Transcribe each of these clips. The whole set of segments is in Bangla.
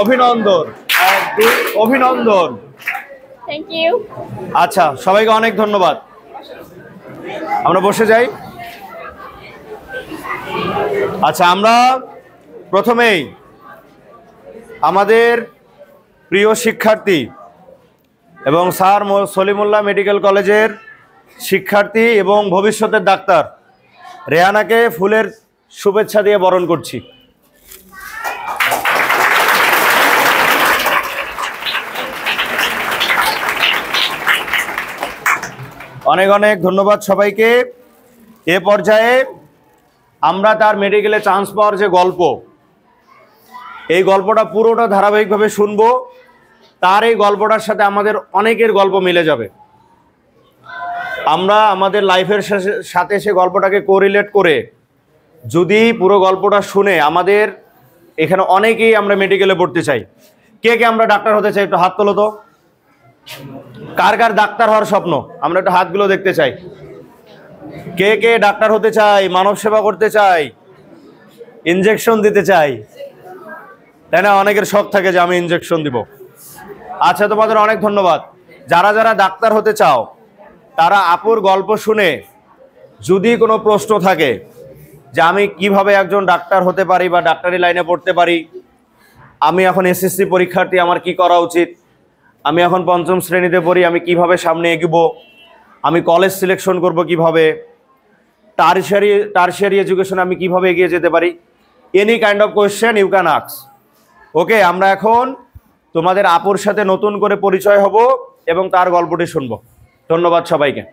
অভিনন্দন, অভিনন্দন। Thank you. আচ্ছা, সবাইকে অনেক ধন্যবাদ। আমরা বসে যাই। আচ্ছা, আমরা প্রথমেই আমাদের প্রিয় শিক্ষার্থী এবং স্যার সলিমুল্লাহ মেডিকেল কলেজের শিক্ষার্থী এবং ভবিষ্যতের ডাক্তার রেহানাকে ফুলের শুভেচ্ছা দিয়ে বরণ করছি। অনেক অনেক ধন্যবাদ সবাইকে। এ পর্যায়ে আমরা তার মেডিকেলে চান্স পাওয়ার যে গল্প, এই গল্পটা পুরোটা ধারাবাহিকভাবে শুনবো। তার এই গল্পটার সাথে আমাদের অনেকের গল্প মিলে যাবে। আমরা আমাদের লাইফের সাথে সে গল্পটাকে কোরিলেট করে যদি পুরো গল্পটা শুনে, আমাদের এখানে অনেকেই আমরা মেডিকেলে পড়তে চাই। কে কে আমরা ডাক্তার হতে চাই? একটু হাত তোলো তো। কার কার ডাক্তার হওয়ার স্বপ্ন? আমরা একটু হাতগুলো দেখতে চাই। কে কে ডাক্তার হতে চাই, মানব সেবা করতে চাই, ইনজেকশন দিতে চাই, তাই না? অনেকের শখ থাকে যে আমি ইনজেকশন দিব। আচ্ছা, তোমাদের অনেক ধন্যবাদ। যারা যারা ডাক্তার হতে চাও তারা আপুর গল্প শুনে যদি কোনো প্রশ্ন থাকে যে আমি কিভাবে একজন ডাক্তার হতে পারি বা ডাক্তারি লাইনে পড়তে পারি, আমি এখন এসএসসি পরীক্ষার্থী, আমার কি করা উচিত, আমি এখন পঞ্চম শ্রেণীতে পড়ি, আমি কিভাবে সামনে এগোবো, আমি কলেজ সিলেকশন করব কিভাবে, টারশিয়ারি এডুকেশন আমি কিভাবে এগিয়ে যেতে পারি, any kind of question you can ask. Okay, আমরা এখন তোমাদের আপুর সাথে নতুন করে পরিচয় হব এবং তার গল্পটি শুনবো। ধন্যবাদ সবাইকে।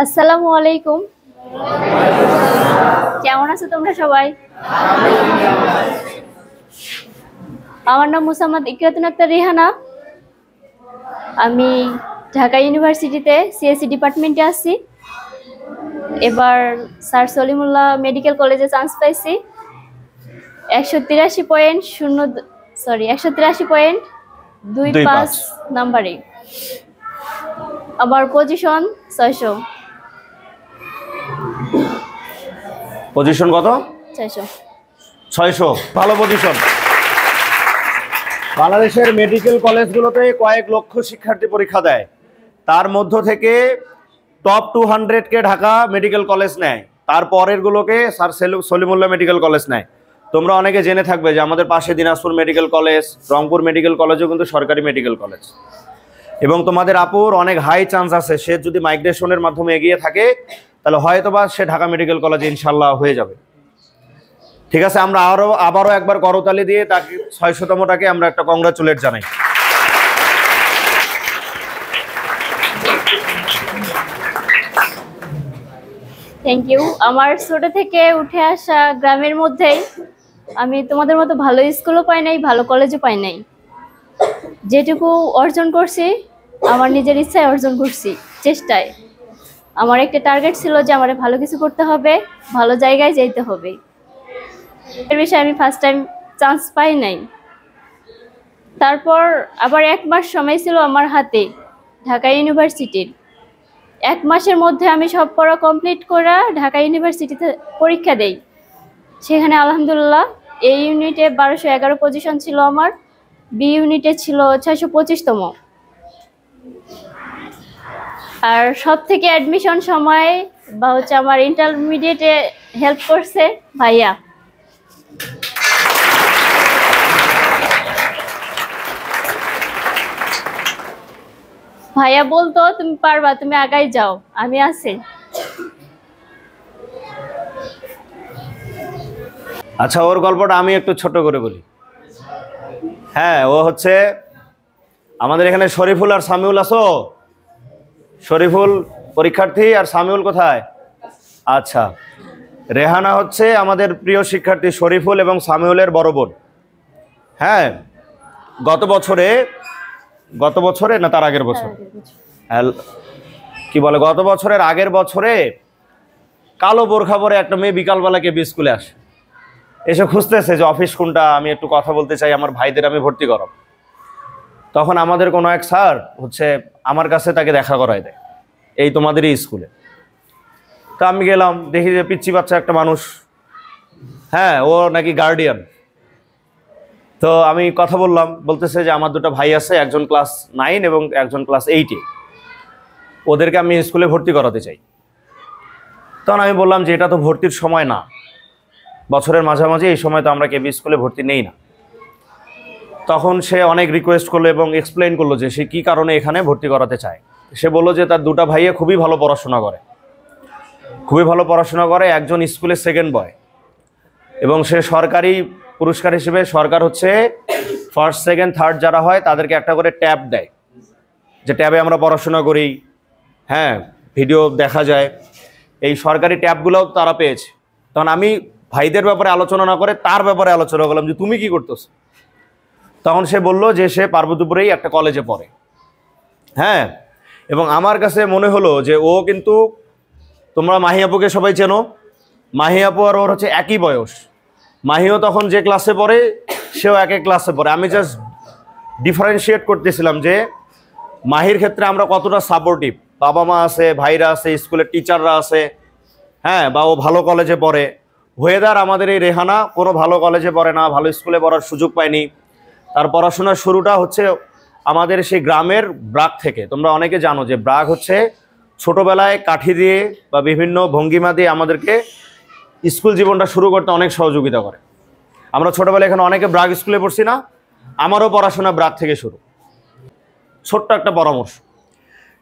আসসালামু আলাইকুম। কেমন আছো তোমরা সবাই? আমার নাম মুসাম্মদ ইকরাতুন আক্তার রেহানা। আমি ঢাকা ইউনিভার্সিটিতে সিএসসি ডিপার্টমেন্টে আছি। এবার স্যার সলিমুল্লাহ মেডিকেল কলেজে চান্স পাইছি। 183.25 নাম্বারে। আমার পজিশন 600। পজিশন কত? 600। ভালো পজিশন। বাংলাদেশের মেডিকেল কলেজগুলোতে কয়েক লক্ষ শিক্ষার্থী পরীক্ষা দেয়, তার মধ্য থেকে টপ 200কে ঢাকা মেডিকেল কলেজ নেয়, তারপরের গুলোকে স্যার সলিমুল্লাহ মেডিকেল কলেজ নেয়। তোমরা অনেকে জেনে থাকবে যে আমাদের পাশে Dinajpur medical college, Rangpur medical কলেজও কিন্তু সরকারি মেডিকেল কলেজ। এবং তোমাদের আপুর অনেক হাই চান্স আছে, সে যদি মাইগ্রেশনের মাধ্যমে এগিয়ে থাকে তাহলে হয়তোবা সে ঢাকা মেডিকেল কলেজে ইনশাল্লাহ হয়ে যাবে। ঠিক আছে, আমরা আবারও একবার করতালি দিয়ে তাকে 600তমটাকে আমরা একটা কংগ্রাচুলেট জানাই। Thank you. আমার ছোট থেকে উঠে আসা গ্রামের মধ্যেই আমি তোমাদের মতো ভালো স্কুলও পাই নাই, ভালো কলেজও পাই নাই। যেটুকু অর্জন করছি আমার নিজের ইচ্ছায় অর্জন করছি, চেষ্টায়। আমার একটা টার্গেট ছিল যে আমার ভালো কিছু করতে হবে, ভালো জায়গায় যেতে হবে। এর বিষয়ে আমি ফার্স্ট টাইম চান্স পাই নাই। তারপর আবার 1 মাস সময় ছিল আমার হাতে ঢাকা ইউনিভার্সিটির। 1 মাসের মধ্যে আমি সব পড়া কমপ্লিট করে ঢাকা ইউনিভার্সিটিতে পরীক্ষা দেই। সেখানে আলহামদুলিল্লাহ এই ইউনিটে 1211 পজিশন ছিল আমার, বি ইউনিটে ছিল 625তম। আর সব থেকে অ্যাডমিশন সময় বা আমার ইন্টারমিডিয়েটে হেল্প করছে ভাইয়া। ভাইয়া বলতো তুমি পারবা, তুমি আগাই যাও, আমি আছি। আচ্ছা, ওর গল্পটা আমি একটু ছোট করে বলি। হ্যাঁ, ও হচ্ছে আমাদের এখানে শরীফুল আর সামিউল আছো? শরীফুল পরীক্ষার্থী আর সামিউল কোথায়? আচ্ছা, রেহানা হচ্ছে আমাদের প্রিয় শিক্ষার্থী শরীফুল এবং সামিউলের বড় বোন। হ্যাঁ, গত বছরে না তার আগের বছর, কি বলে, গত বছরের আগের বছরে কালো বোরখা পরে একটা মেয়ে বিকালবেলা কে স্কুলে আসে, এসে খুঁজতেছে যে অফিস কোনটা, আমি একটু কথা বলতে চাই, আমার ভাইদের আমি ভর্তি করাবো। তখন আমাদের কোনো এক স্যার হচ্ছে আমার কাছে তাকে দেখা করায় দেয়, এই তোমাদেরই স্কুলে। তো আমি গেলাম, দেখি যে পিচ্চি বাচ্চা একটা মানুষ, হ্যাঁ, ও নাকি গার্ডিয়ান। তো আমি কথা বললাম, বলতেছে যে আমার দুটো ভাই আছে, একজন ক্লাস 9 এবং একজন ক্লাস 8-এ, ওদেরকে আমি স্কুলে ভর্তি করাতে চাই। তখন আমি বললাম যে এটা তো ভর্তির সময় না, বছরের মাঝামাঝি, এই সময় তো আমরা কেবি স্কুলে ভর্তি নেই না। তখন সে অনেক রিকোয়েস্ট করলো এবং এক্সপ্লেইন করলো যে সে কী কারণে এখানে ভর্তি করাতে চায়। সে বললো যে তার দুটো ভাইয়ে খুবই ভালো পড়াশোনা করে, খুবই ভালো পড়াশোনা করে, একজন স্কুলে সেকেন্ড বয়, এবং সে সরকারি পুরস্কার হিসেবে, সরকার হচ্ছে ফার্স্ট সেকেন্ড থার্ড যারা হয় তাদেরকে একটা করে ট্যাব দেয়, যে ট্যাবে আমরা পড়াশোনা করি, হ্যাঁ, ভিডিও দেখা যায়, এই সরকারি ট্যাবগুলোও তারা পেয়েছে। তখন আমি ভাইদের ব্যাপারে আলোচনা না করে তার ব্যাপারে আলোচনা করলাম যে তুমি কি করতেছ। তখন সে বলল যে সে পার্বতীপুরেই একটা কলেজে পড়ে, হ্যাঁ, এবং আমার কাছে মনে হলো যে ও কিন্তু, তোমরা মাহি আপুকে সবাই চেনো, মাহি আপু আর ওর হচ্ছে একই বয়স, মাহিও তখন যে ক্লাসে পড়ে সেও এক ক্লাসে পড়ে। আমি জাস্ট ডিফারেন্সিয়েট করতেছিলাম যে মাহির ক্ষেত্রে আমরা কতটা সাপোর্টিভ, বাবা মা আছে, ভাইরা আছে, স্কুলের টিচাররা আছে, হ্যাঁ, বা ও ভালো কলেজে পড়ে। ওয়েদার আমাদের এই রেহানা কোনো ভালো কলেজে পড়ে না, ভালো স্কুলে পড়ার সুযোগ পায়নি। তার পড়াশোনার শুরুটা হচ্ছে আমাদের সেই গ্রামের ব্রাক থেকে। তোমরা অনেকে জানো যে ব্রাক হচ্ছে ছোটোবেলায় কাঠি দিয়ে বা বিভিন্ন ভঙ্গিমা দিয়ে আমাদেরকে স্কুল জীবনটা শুরু করতে অনেক সহযোগিতা করে। আমরা ছোটোবেলায় এখানে অনেকে ব্রাক স্কুলে পড়ছি না, আমারও পড়াশোনা ব্রাক থেকে শুরু। ছোট্ট একটা পরামর্শ,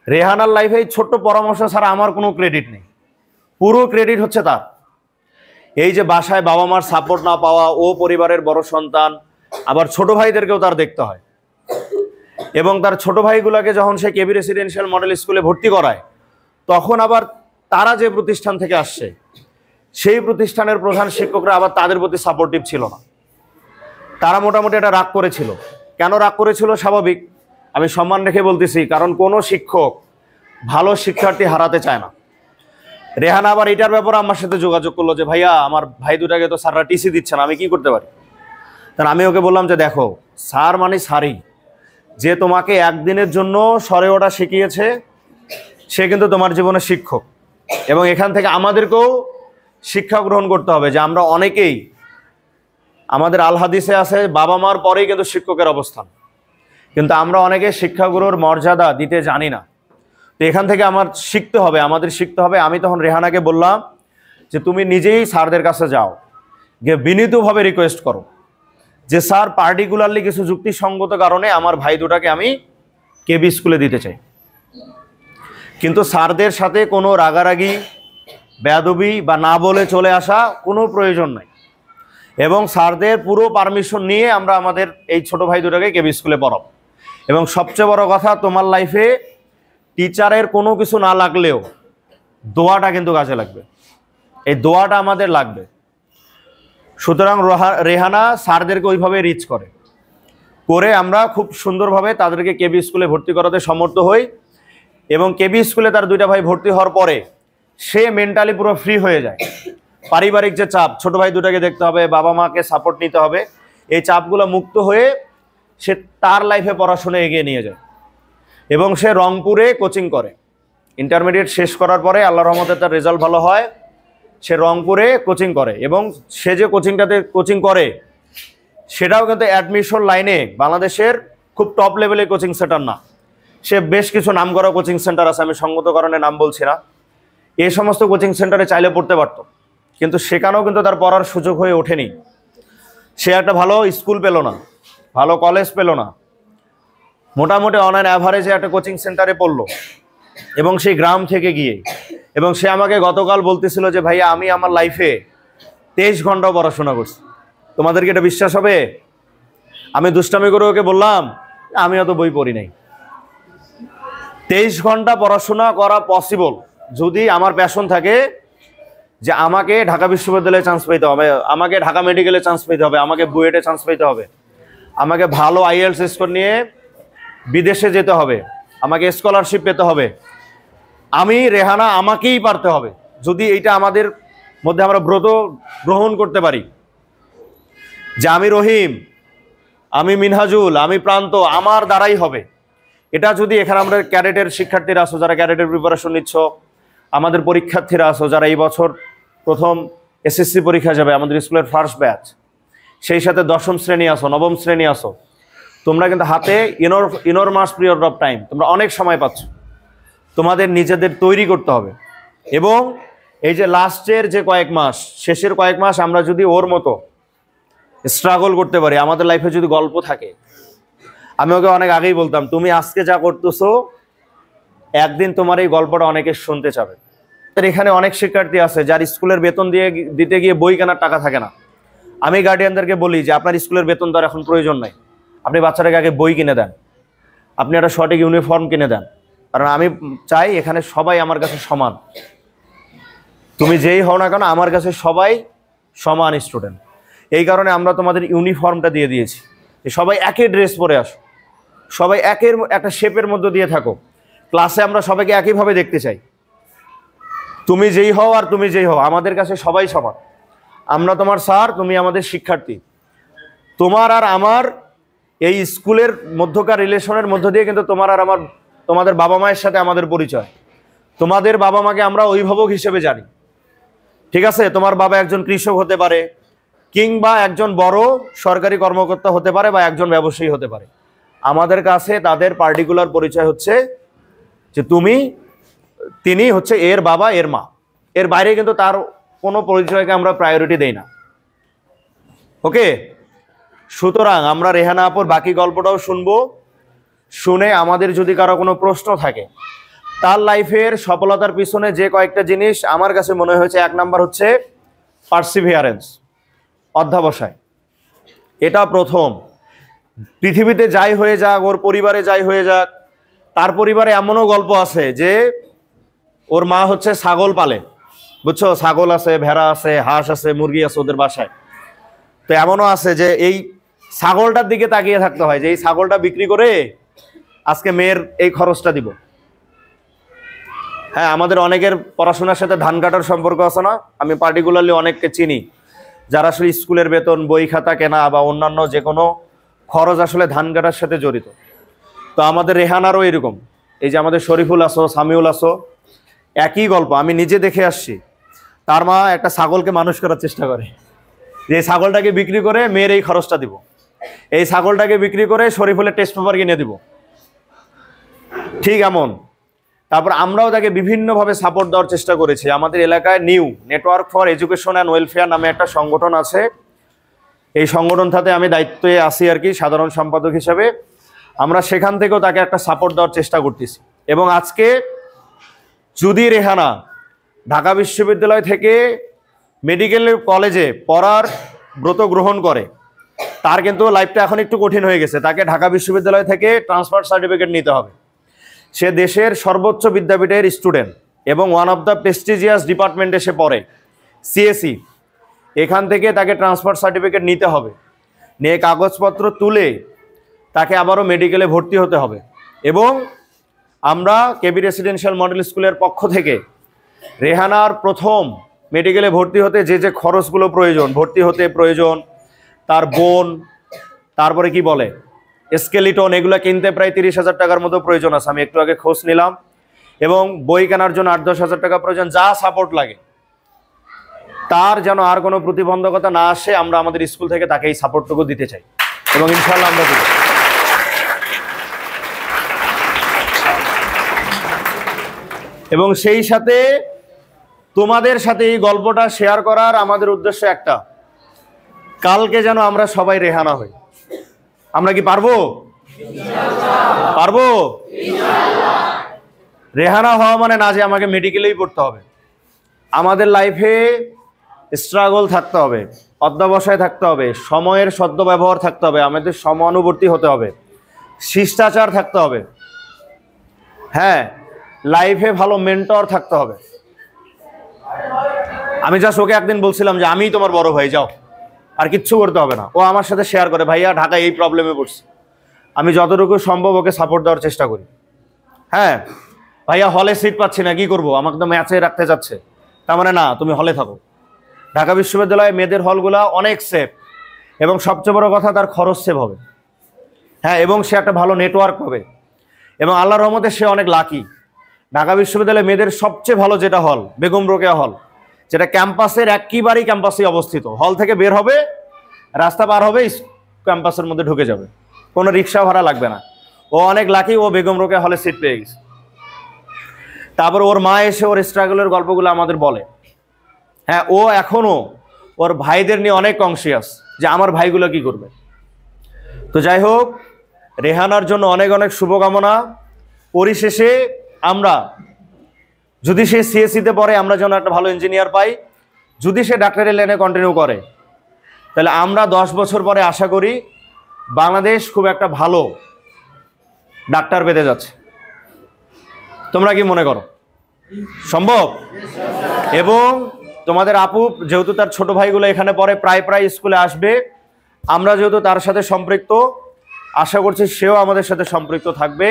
রেহানার লাইফে এই ছোট্ট পরামর্শ ছাড়া আমার কোনো ক্রেডিট নেই, পুরো ক্রেডিট হচ্ছে তার। এই যে বাসায় বাবা মার সাপোর্ট না পাওয়া, ও পরিবারের বড় সন্তান, আবার ছোট ভাইদেরকেও তার দেখতে হয়, এবং তার ছোট ভাইগুলোকে যখন সে কেবি রেসিডেন্সিয়াল মডেল স্কুলে ভর্তি করায়, তখন আবার তারা যে প্রতিষ্ঠান থেকে আসছে সেই প্রতিষ্ঠানের প্রধান শিক্ষকরা আবার তাদের প্রতি সাপোর্টিভ ছিল না। তারা মোটামুটি এটা রাগ করেছিল। কেন রাগ করেছিল? স্বাভাবিক, আমি সম্মান রেখে বলতেছি, কারণ কোনো শিক্ষক ভালো শিক্ষার্থী হারাতে চায় না। রেহানা আবার এটার ব্যাপারে আমার সাথে যোগাযোগ করলো যে ভাইয়া, আমার ভাই দুটাকে তো স্যাররা টিসি দিচ্ছে না, আমি কি করতে পারি? তাহলে আমি ওকে বললাম যে দেখো, স্যার মানে স্যারই, যে তোমাকে একদিনের জন্য সরে ওঠা শিখিয়েছে সে কিন্তু তোমার জীবনের শিক্ষক, এবং এখান থেকে আমাদেরকেও শিক্ষা গ্রহণ করতে হবে যে আমরা অনেকেই, আমাদের আল হাদিসে আছে বাবা মার পরেই কিন্তু শিক্ষকের অবস্থান, কিন্তু আমরা অনেকে শিক্ষাগুরুর মর্যাদা দিতে জানি না। তো এখান থেকে আমার শিখতে হবে, আমাদের শিখতে হবে। আমি তখন রেহানাকে বললাম যে তুমি নিজেই স্যারদের কাছে যাও, গিয়ে বিনীতভাবে রিকোয়েস্ট করো যে স্যার, পার্টিকুলারলি কিছু যুক্তিসঙ্গত কারণে আমার ভাই দুটাকে আমি কেবি স্কুলে দিতে চাই, কিন্তু স্যারদের সাথে কোনো রাগারাগি, বেয়াদবি বা না বলে চলে আসা কোনো প্রয়োজন নাই, এবং স্যারদের পুরো পারমিশন নিয়ে আমরা আমাদের এই ছোট ভাই দুটাকে কেবি স্কুলে পড়াব। এবং সবচেয়ে বড় কথা, তোমার লাইফে টিচারের কোনো কিছু না লাগলেও দোয়াটা কিন্তু কাজে লাগবে, এই দোয়াটা আমাদের লাগবে। সুতরাং রেহানা স্যারদেরকে ওইভাবে রিচ করে আমরা খুব সুন্দরভাবে তাদেরকে কেবি স্কুলে ভর্তি করাতে সমর্থ হই, এবং কেবি স্কুলে তার দুইটা ভাই ভর্তি হওয়ার পরে সে মেন্টালি পুরো ফ্রি হয়ে যায়। পারিবারিক যে চাপ, ছোট ভাই দুটাকে দেখতে হবে, বাবা মাকে সাপোর্ট নিতে হবে, এই চাপগুলো মুক্ত হয়ে সে তার লাইফে পড়াশোনা এগিয়ে নিয়ে যায়, এবং সে রংপুরে কোচিং করে। ইন্টারমিডিয়েট শেষ করার পরে আল্লাহর রহমতে তার রেজাল্ট ভালো হয়, সে রংপুরে কোচিং করে, এবং সে যে কোচিংটাতে কোচিং করে সেটাও কিন্তু অ্যাডমিশন লাইনে বাংলাদেশের খুব টপ লেভেলের কোচিং সেন্টার না, সে বেশ কিছু নামকরা কোচিং সেন্টার আছে, আমি সঙ্গত কারণে নাম বলছি না, এই সমস্ত কোচিং সেন্টারে চাইলে পড়তে পারতো, কিন্তু সেখানেও কিন্তু তার পড়ার সুযোগ হয়ে ওঠেনি। সে একটা ভালো স্কুল পেল না, ভালো কলেজ পেল না, মোটামুটি অনলাইন অ্যাভারেজে একটা কোচিং সেন্টারে পড়লো, এবং সেই গ্রাম থেকে গিয়ে। এবং সে আমাকে গতকাল বলতেছিল যে ভাইয়া, আমি আমার লাইফে 23 ঘন্টাও পড়াশোনা করছি। তোমাদেরকে এটা বিশ্বাস হবে? আমি দুষ্টামি করে ওকে বললাম আমি অত বই পড়ি নাই। 23 ঘন্টা পড়াশোনা করা পসিবল যদি আমার প্যাশন থাকে যে আমাকে ঢাকা বিশ্ববিদ্যালয়ে চান্স পেতে হবে, আমাকে ঢাকা মেডিকেলে চান্স পেতে হবে, আমাকে বুয়েটে চান্স পেতে হবে, আমাকে ভালো আইএলস স্কোর নিয়ে বিদেশে যেতে হবে, আমাকে স্কলারশিপ পেতে হবে। আমি রেহানা আমাকেই পারতে হবে। যদি এইটা আমাদের মধ্যে আমরা ব্রত গ্রহণ করতে পারি যে আমি রহিম, আমি মিনহাজুল, আমি প্রান্ত, আমার দ্বারাই হবে, এটা যদি এখানে আমরা ক্যাডেটের শিক্ষার্থীরা আছো, যারা ক্যাডেটের প্রিপারেশন নিচ্ছ, আমাদের পরীক্ষার্থীরা আছো যারা এই বছর প্রথম এসএসসি পরীক্ষা যাবে, আমাদের স্কুলের ফার্স্ট ব্যাচ, সেই সাথে দশম শ্রেণী আসো, নবম শ্রেণী আসো, তোমরা কিন্তু হাতে ইনরমাস পিরিয়ড অফ টাইম, তোমরা অনেক সময় পাচ্ছ, তোমাদের নিজেদের তৈরি করতে হবে। এবং এই যে লাস্টের যে কয়েক মাস, শেষের কয়েক মাস আমরা যদি ওর মতো স্ট্রাগল করতে পারি, আমাদের লাইফে যদি গল্প থাকে, আমি ওকে অনেক আগেই বলতাম তুমি আজকে যা করতেছো একদিন তোমার এই গল্পটা অনেকে শুনতে চাবে। এখানে অনেক শিক্ষার্থী আছে যার স্কুলের বেতন দিতে গিয়ে বই কেনার টাকা থাকে না। আমি গার্ডিয়ানদেরকে বলি যে আপনার স্কুলের বেতন দেওয়ার এখন প্রয়োজন নাই, আপনি বাচ্চাটাকে আগে বই কিনে দেন, আপনি একটা সঠিক ইউনিফর্ম কিনে দেন। কারণ আমি চাই এখানে সবাই আমার কাছে সমান, তুমি যেই হও না কেন আমার কাছে সবাই সমান স্টুডেন্ট। এই কারণে আমরা তোমাদের ইউনিফর্মটা দিয়ে দিয়েছি, সবাই একই ড্রেস পরে আসো, সবাই একটা শেপের মধ্যে দিয়ে থাকো। ক্লাসে আমরা সবাইকে একইভাবে দেখতে চাই, তুমি যেই হও আর তুমি যেই হও আমাদের কাছে সবাই সমান। আমরা তোমার স্যার, তুমি আমাদের শিক্ষার্থী। তোমার আর আমার এই স্কুলের মধ্যকার রিলেশনের মধ্য দিয়ে কিন্তু তোমার আর আমার, তোমাদের বাবা মায়ের সাথে আমাদের পরিচয়। তোমাদের বাবা মাকে আমরা অভিভাবক হিসেবে জানি, ঠিক আছে? তোমার বাবা একজন কৃষক হতে পারে, কিংবা একজন বড় সরকারি কর্মকর্তা হতে পারে, বা একজন ব্যবসায়ী হতে পারে। আমাদের কাছে তাদের পার্টিকুলার পরিচয় হচ্ছে যে তিনি হচ্ছে এর বাবা, এর মা। এর বাইরে কিন্তু তার কোনো পরিচয়কে আমরা প্রায়োরিটি দেই না। ওকে, সুতরাং আমরা রেহানা আপুর বাকি গল্পটাও শুনবো। শুনে আমাদের যদি কারো কোনো প্রশ্ন থাকে, তার লাইফের সফলতার পিছনে যে কয়েকটা জিনিস আমার কাছে মনে হয়েছে, 1 নাম্বার হচ্ছে পারসিভিয়ারেন্স, অধ্যবসায়। এটা প্রথম। পৃথিবীতে যাই হয়ে যাক, ওর পরিবারে যাই হয়ে যাক, তার পরিবারে এমনও গল্প আছে যে ওর মা হচ্ছে ছাগল পালে, বুঝছো? ছাগল আছে, ভেড়া আছে, হাঁস আছে, মুরগি আছে ওদের বাসায়। তো এমনও আছে যে এই ছাগলটার দিকে তাকিয়ে থাকতে হয় যে এই ছাগলটা বিক্রি করে আজকে মেয়ের এই খরচটা দিব। হ্যাঁ, আমাদের অনেকের পড়াশোনার সাথে ধান কাটার সম্পর্ক আছে না? আমি পার্টিকুলারলি অনেককে চিনি যারা আসলে স্কুলের বেতন, বই খাতা কেনা বা অন্যান্য যে কোনো খরচ আসলে ধান কাটার সাথে জড়িত। তো আমাদের রেহানারও এরকম। এই যে আমাদের শরীফুল আসো, সামিউল আসো, একই গল্প আমি নিজে দেখে আসছি। তার মা একটা ছাগলকে মানুষ করার চেষ্টা করে, যে ছাগলটাকে বিক্রি করে মেয়ের এই খরচটা দিব, এই ছাগলটাকে বিক্রি করে শরীফুলের টেস্ট পেপার কিনে দিব, ঠিক এমন। তারপর আমরাও তাকে বিভিন্নভাবে সাপোর্ট দেওয়ার চেষ্টা করেছি। আমাদের এলাকায় new network for education and welfare নামে একটা সংগঠন আছে। এই সংগঠনটাতে আমি দায়িত্বে আছি আর কি, সাধারণ সম্পাদক হিসেবে। আমরা সেখান থেকেও তাকে একটা সাপোর্ট দেওয়ার চেষ্টা করতেছি। এবং আজকে যদি রেহানা ঢাকা বিশ্ববিদ্যালয় থেকে মেডিকেল কলেজে পড়ার ব্রত গ্রহণ করে, তার কিন্তু লাইফটা এখন একটু কঠিন হয়ে গেছে। তাকে ঢাকা বিশ্ববিদ্যালয় থেকে ট্রান্সফার সার্টিফিকেট নিতে হবে। সে দেশের সর্বোচ্চ বিদ্যাপীঠের স্টুডেন্ট এবং ওয়ান অফ দ্য প্রেস্টিজিয়াস ডিপার্টমেন্টে সে পড়ে, সিএসি। এখান থেকে তাকে ট্রান্সফার সার্টিফিকেট নিতে হবে, নিয়ে কাগজপত্র তুলে তাকে আবারও মেডিকেলে ভর্তি হতে হবে। এবং আমরা কেবি রেসিডেন্সিয়াল মডেল স্কুলের পক্ষ থেকে রেহানার প্রথম মেডিকেলে ভর্তি হতে যে যে খরচগুলো প্রয়োজন, ভর্তি হতে প্রয়োজন, তার বোন, তারপরে কি বলে স্কেলিটন, এগুলো কিনতে প্রায় 30,000 টাকার মতো প্রয়োজন আছে। আমি একটু আগে খোঁজ নিলাম। এবং বই কেনার জন্য 8-10 হাজার টাকা প্রয়োজন। যা সাপোর্ট লাগে, তার যেন আর কোনো প্রতিবন্ধকতা না আসে, আমরা আমাদের স্কুল থেকে তাকে এই সাপোর্টটুকু দিতে চাই এবং ইনশাআল্লাহ আমরা দেব। এবং সেই সাথে তোমাদের সাথে এই গল্পটা শেয়ার করার আমাদের উদ্দেশ্য একটা, কালকে যেন আমরা সবাই রেহানা হই। আমরা কি পারবো? পারবো? রেহানা হওয়া মানে না যে আমাকে মেডিকেলেই পড়তে হবে। আমাদের লাইফে স্ট্রাগল থাকতে হবে, অধ্যবসায় থাকতে হবে, সময়ের সদ্ব্যবহার থাকতে হবে, আমাদের সমানুবর্তী হতে হবে, শিষ্টাচার থাকতে হবে। হ্যাঁ, লাইফে ভালো মেন্টর থাকতে হবে। আমি জাস্ট ওকে একদিন বলছিলাম যে আমিই তোমার বড় ভাই, যাও, আর কিচ্ছু করতে হবে না। ও আমার সাথে শেয়ার করে, ভাইয়া ঢাকায় এই প্রবলেমে পড়ছি। আমি যতটুকু সম্ভব ওকে সাপোর্ট দেওয়ার চেষ্টা করি। হ্যাঁ ভাইয়া, হলে সিট পাচ্ছি না, কি করবো? আমাকে তো ম্যাচে রাখতে যাচ্ছে। তার মানে না, তুমি হলে থাকো। ঢাকা বিশ্ববিদ্যালয়ে মেয়েদের হলগুলা অনেক সেফ, এবং সবচেয়ে বড় কথা তার খরচ সেভ হবে। হ্যাঁ, এবং সে একটা ভালো নেটওয়ার্ক পাবে, এবং আল্লাহর রহমতে সে অনেক লাকি। ঢাকা বিশ্ববিদ্যালয়ে মেয়েদের সবচেয়ে ভালো যেটা হল বেগম রোকেয়া হল, যেটা ক্যাম্পাসের একেবারেই ক্যাম্পাসে অবস্থিত। হল থেকে বের হবে, রাস্তা পার হবে, ক্যাম্পাসের মধ্যে ঢুকে যাবে, কোনো রিক্সা ভাড়া লাগবে না। ও অনেক লাকি, ও বেগম রোকেয়া হলে সিট পেয়ে গেছে। তারপর ওর মা এসে ওর স্ট্রাগলের গল্পগুলো আমাদের বলে। হ্যাঁ, ও এখনো ওর ভাইদের নিয়ে অনেক কনসিয়াস যে আমার ভাইগুলো কি করবে। তো যাই হোক, রেহানার জন্য অনেক অনেক শুভকামনা। পরিশেষে আমরা যদি সে সিএসসিতে পড়ে, আমরা যেন একটা ভালো ইঞ্জিনিয়ার পাই। যদি সে ডাক্তারি লাইনে কন্টিনিউ করে, তাহলে আমরা 10 বছর পরে আশা করি বাংলাদেশ খুব একটা ভালো ডাক্তার পেতে যাচ্ছে। তোমরা কি মনে করো সম্ভব? এবং তোমাদের আপু যেহেতু তার ছোট ভাইগুলো এখানে পড়ে, প্রায় স্কুলে আসবে, আমরা যেহেতু তার সাথে সম্পৃক্ত, আশা করছি সেও আমাদের সাথে সম্পৃক্ত থাকবে।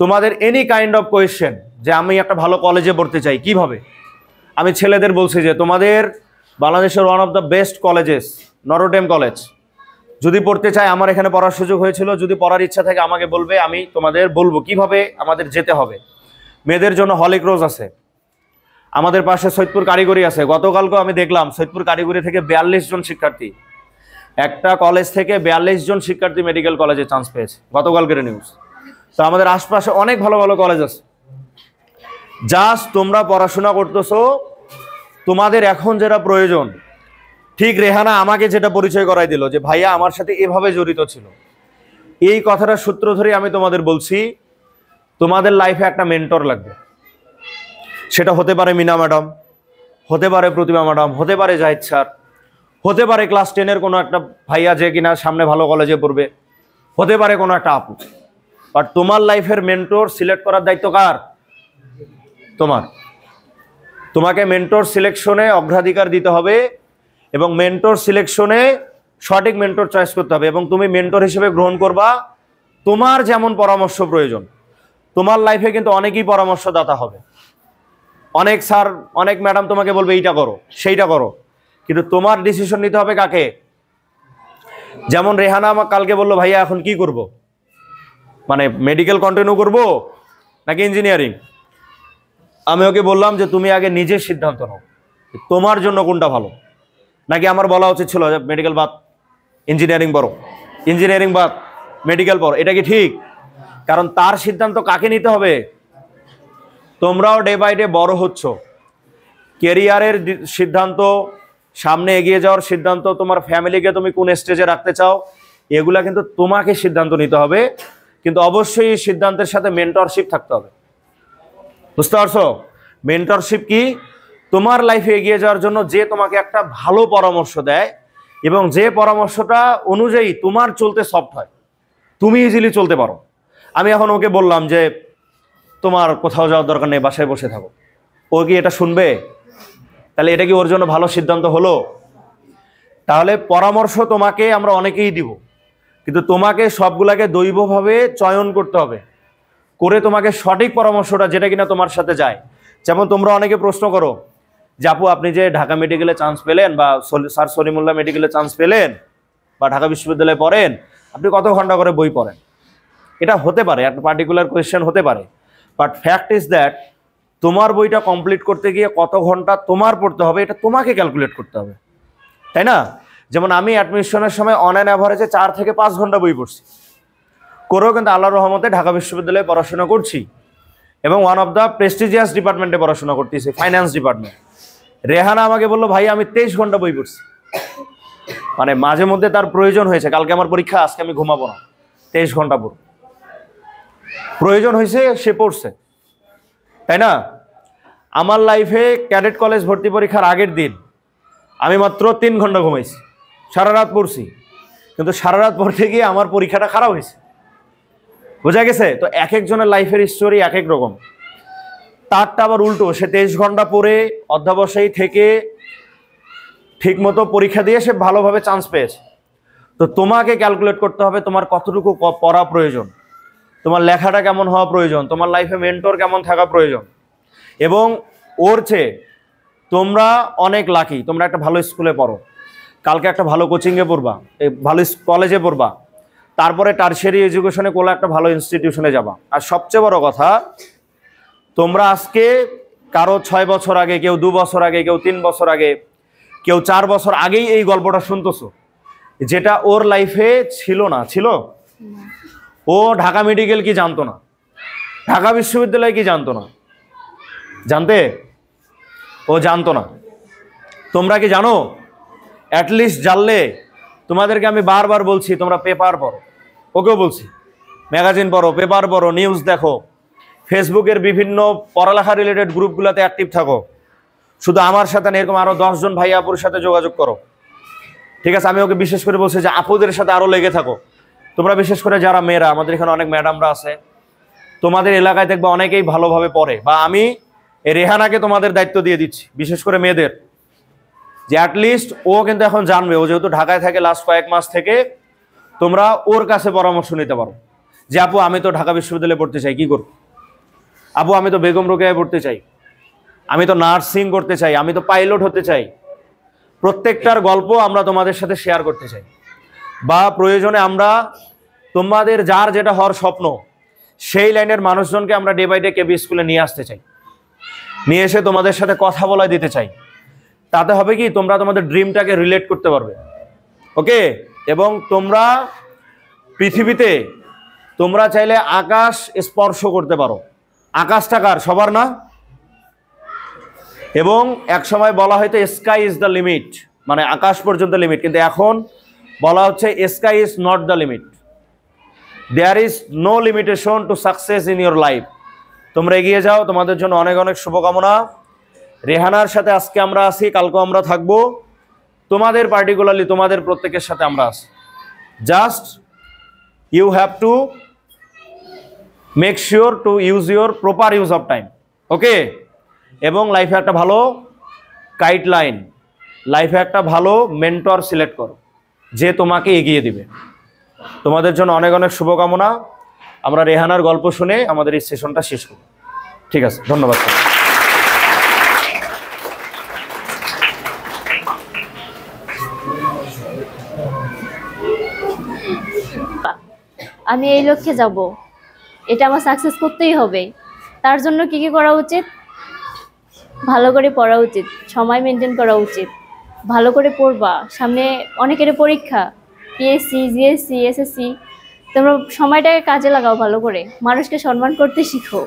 তোমাদের এনি কাইন্ড অফ কোয়েশ্চেন যে আমি একটা ভালো কলেজে পড়তে চাই কিভাবে, আমি ছেলেদের বলছি যে তোমাদের বাংলাদেশের one of the best colleges Notre Dame college, যদি পড়তে চাই আমার এখানে পড়ার সুযোগ হয়েছিল, যদি পড়ার ইচ্ছা থাকে আমাকে বলবে, আমি তোমাদের বলবো কিভাবে আমাদের যেতে হবে। মেয়েদের জন্য হলিক রোজ আছে, আমাদের পাশে সৈয়দপুর কারিগরি আছে। গতকালকেও আমি দেখলাম সৈয়দপুর কারিগরি থেকে 42 জন শিক্ষার্থী, একটা কলেজ থেকে 42 জন শিক্ষার্থী মেডিকেল কলেজে চান্স পেয়েছে, গতকালকের নিউজ। তো আমাদের আশপাশে অনেক ভালো ভালো কলেজ আছে। জাস্ট তোমরা পড়াশোনা করতেছো, তোমাদের এখন যেটা প্রয়োজন, ঠিক রেহানা আমাকে যেটা পরিচয় করাই দিল যে ভাইয়া আমার সাথে এভাবে জড়িত ছিল, এই কথাটা সূত্র ধরে আমি তোমাদের বলছি, তোমাদের লাইফে একটা মেন্টর লাগবে। সেটা হতে পারে মিনা ম্যাডাম, হতে পারে প্রতিমা ম্যাডাম, হতে পারে জাহিদ স্যার, হতে পারে ক্লাস 10-এর কোনো একটা ভাইয়া যে কিনা সামনে ভালো কলেজে পড়বে, হতে পারে কোনো একটা আপু। বাট তোমার লাইফের মেন্টর সিলেক্ট করার দায়িত্ব কার? তোমার। তোমাকে মেন্টর সিলেকশনে অগ্রাধিকার দিতে হবে এবং মেন্টর সিলেকশনে সঠিক মেন্টর চয়েস করতে হবে। এবং তুমি মেন্টর হিসেবে গ্রহণ করবা তোমার যেমন পরামর্শ প্রয়োজন। তোমার লাইফে কিন্তু অনেকেই পরামর্শদাতা হবে, অনেক স্যার অনেক ম্যাডাম তোমাকে বলবে এইটা করো সেইটা করো, কিন্তু তোমার ডিসিশন নিতে হবে কাকে। যেমন রেহানা আমাকে কালকে বললো ভাইয়া এখন কি করব, মানে মেডিকেল কন্টিনিউ করব নাকি ইঞ্জিনিয়ারিং। আমি ওকে বললাম যে তুমি আগে নিজের সিদ্ধান্ত নাও তোমার জন্য কোনটা ভালো। নাকি আমার বলা উচিত ছিল যে মেডিকেল বাদ ইঞ্জিনিয়ারিং পড়ো, ইঞ্জিনিয়ারিং বাদ মেডিকেল পড়ো, এটা কি ঠিক? কারণ তার সিদ্ধান্ত কাকে নিতে হবে? তোমরাও ডে বাই ডে বড় হচ্ছ, কেরিয়ারের সিদ্ধান্ত, সামনে এগিয়ে যাওয়ার সিদ্ধান্ত, তোমার ফ্যামিলিকে তুমি কোন স্টেজে রাখতে চাও, এগুলা কিন্তু তোমাকে সিদ্ধান্ত নিতে হবে। কিন্তু অবশ্যই এই সিদ্ধান্তের সাথে মেন্টরশিপ থাকতে হবে। বুঝতে পারছো? মেন্টরশিপ কি? তোমার লাইফে এগিয়ে যাওয়ার জন্য যে তোমাকে একটা ভালো পরামর্শ দেয় এবং যে পরামর্শটা অনুযায়ী তোমার চলতে সফট হয়, তুমি ইজিলি চলতে পারো। আমি এখন ওকে বললাম যে তোমার কোথাও যাওয়ার দরকার নেই, বাসায় বসে থাকো, ও কি এটা শুনবে? তাহলে এটা কি ওর জন্য ভালো সিদ্ধান্ত হলো? তাহলে পরামর্শ তোমাকে আমরা অনেকেই দিব, কিন্তু তোমাকে সবগুলাকে দৈবভাবে চয়ন করতে হবে, করে তোমাকে সঠিক পরামর্শটা যেটা কিনা তোমার সাথে যায়। যেমন তোমরা অনেকে প্রশ্ন করো যে আপু আপনি যে ঢাকা মেডিকেলে চান্স পেলেন বা স্যার সলিমুল্লাহ মেডিকেলে চান্স পেলেন বা ঢাকা বিশ্ববিদ্যালয়ে পড়েন, আপনি কত ঘন্টা করে বই পড়েন? এটা হতে পারে, একটা পার্টিকুলার কোয়েশ্চেন হতে পারে, বাট ফ্যাক্ট ইজ দ্যাট তোমার বইটা কমপ্লিট করতে গিয়ে কত ঘন্টা তোমার পড়তে হবে এটা তোমাকে ক্যালকুলেট করতে হবে, তাই না? যেমন আমি অ্যাডমিশনের সময় অন অ্যান অ্যাভারেজে 4 থেকে 5 ঘন্টা বই পড়ছি, করেও কিন্তু আল্লাহর রহমতে ঢাকা বিশ্ববিদ্যালয়ে পড়াশোনা করছি এবং ওয়ান অফ দ্য প্রেস্টিজিয়াস ডিপার্টমেন্টে পড়াশোনা করতেছি, ফাইন্যান্স ডিপার্টমেন্ট। রেহানা আমাকে বললো ভাই আমি 23 ঘন্টা বই পড়ছি, মানে মাঝে মধ্যে তার প্রয়োজন হয়েছে, কালকে আমার পরীক্ষা আজকে আমি ঘুমাবো না, 23 ঘন্টা পড়ব, প্রয়োজন হয়েছে সে পড়ছে, তাই না? আমার লাইফে ক্যাডেট কলেজ ভর্তি পরীক্ষার আগের দিন আমি মাত্র 3 ঘন্টা ঘুমাইছি, সারা রাত পড়ছি, কিন্তু সারা রাত পড়তে গিয়ে আমার পরীক্ষাটা খারাপ হয়েছে। বোঝা গেছে? তো এক একজনের লাইফের স্টোরি এক এক রকম। তারটা আবার উল্টো, সে 23 ঘন্টা পড়ে অধ্যাবসায়ী থেকে ঠিকমতো পরীক্ষা দিয়ে সে ভালোভাবে চান্স পেয়েছে। তো তোমাকে ক্যালকুলেট করতে হবে তোমার কতটুকু পড়া প্রয়োজন, তোমার লেখাটা কেমন হওয়া প্রয়োজন, তোমার লাইফে মেন্টর কেমন থাকা প্রয়োজন। এবং ওর চেয়ে তোমরা অনেক লাকি, তোমরা একটা ভালো স্কুলে পড়ো, কালকে একটা ভালো কোচিংয়ে পড়বা, ভালো কলেজে পড়বা, তারপরে টারশিয়ারি এডুকেশনে কোলা একটা ভালো ইনস্টিটিউশনে যাবা। আর সবচেয়ে বড় কথা, তোমরা আজকে কারো 6 বছর আগে, কেউ 2 বছর আগে, কেউ 3 বছর আগে, কেউ 4 বছর আগেই এই গল্পটা শুনতেছো, যেটা ওর লাইফে ছিল না। ছিল? ও ঢাকা মেডিকেল কি জানতো না, ঢাকা বিশ্ববিদ্যালয় কি জানতো না, জানতে? ও জানতো না। তোমরা কি জানো? অ্যাটলিস্ট জানলে, তোমাদেরকে আমি বারবার বলছি তোমরা পেপার পড়ো, ওকেও বলছি ম্যাগাজিন পড়ো, পেপার পড়ো, নিউজ দেখো, ফেসবুকের বিভিন্ন পড়ালেখা রিলেটেড গ্রুপগুলোতে অ্যাক্টিভ থাকো। শুধু আমার সাথে না, এরকম আরও 10 জন ভাই আপুর সাথে যোগাযোগ করো, ঠিক আছে? আমি ওকে বিশেষ করে বলছি যে আপুদের সাথে আরও লেগে থাকো। তোমরা বিশেষ করে যারা মেয়েরা, আমাদের এখানে অনেক ম্যাডামরা আছে, তোমাদের এলাকায় দেখবে অনেকেই ভালোভাবে পড়ে, বা আমি এই রেহানাকে তোমাদের দায়িত্ব দিয়ে দিচ্ছি, বিশেষ করে মেয়েদের, যে অ্যাটলিস্ট ও কিন্তু এখন জানবে, ও যেহেতু ঢাকায় থাকে লাস্ট কয়েক মাস থেকে, তোমরা ওর কাছে পরামর্শ নিতে পারো যে আপু আমি তো ঢাকা বিশ্ববিদ্যালয়ে পড়তে চাই, কি করব? আপু আমি তো বেগম রোকেয়ায় পড়তে চাই, আমি তো নার্সিং করতে চাই, আমি তো পাইলট হতে চাই। প্রত্যেকটার গল্প আমরা তোমাদের সাথে শেয়ার করতে চাই, বা প্রয়োজনে আমরা তোমাদের যার যেটা হওয়ার স্বপ্ন, সেই লাইনের মানুষজনকে আমরা ডে বাই ডে কেবি স্কুলে নিয়ে আসতে চাই, নিয়ে এসে তোমাদের সাথে কথা বলা দিতে চাই। তাতে হবে কি, তোমরা তোমাদের ড্রিমটাকে রিলেট করতে পারবে, ওকে? এবং তোমরা পৃথিবীতে তোমরা চাইলে আকাশ স্পর্শ করতে পারো। আকাশটা কার? সবার না? এবং এক সময় বলা হয়তো স্কাই ইজ দ্য লিমিট, মানে আকাশ পর্যন্ত লিমিট, কিন্তু এখন বলা হচ্ছে sky is not the limit, there is no limitation to success in your life. তোমরা এগিয়ে যাও, তোমাদের জন্য অনেক অনেক শুভকামনা। রেহানার সাথে আজকে আমরা আছি, কালকেও আমরা থাকবো, তোমাদের পার্টিকুলারলি তোমাদের প্রত্যেকের সাথে আমরা আছি। Just you have to make sure to use your proper use of time, okay? এবং লাইফে একটা ভালো গাইডলাইন, লাইফে একটা ভালো মেন্টর সিলেক্ট করো, যে তোমাকে এগিয়ে দিবে। তোমাদের জন্য অনেক অনেক শুভকামনা। আমরা রেহানার গল্প শুনে আমাদের এই সেশনটা শেষ করব, ঠিক আছে? ধন্যবাদ। আমি এই লক্ষ্যে যাব, এটা আমার সাকসেস করতেই হবে। তার জন্য কি কি করা উচিত? ভালো করে পড়া উচিত, সময় মেনটেন করা উচিত, ভালো করে পড়বা। সামনে অনেকের পরীক্ষা, পিএসসি, জিএসসি, এসএসসি, তোমরা সময়টাকে কাজে লাগাও, ভালো করে মানুষকে সম্মান করতে শিখো।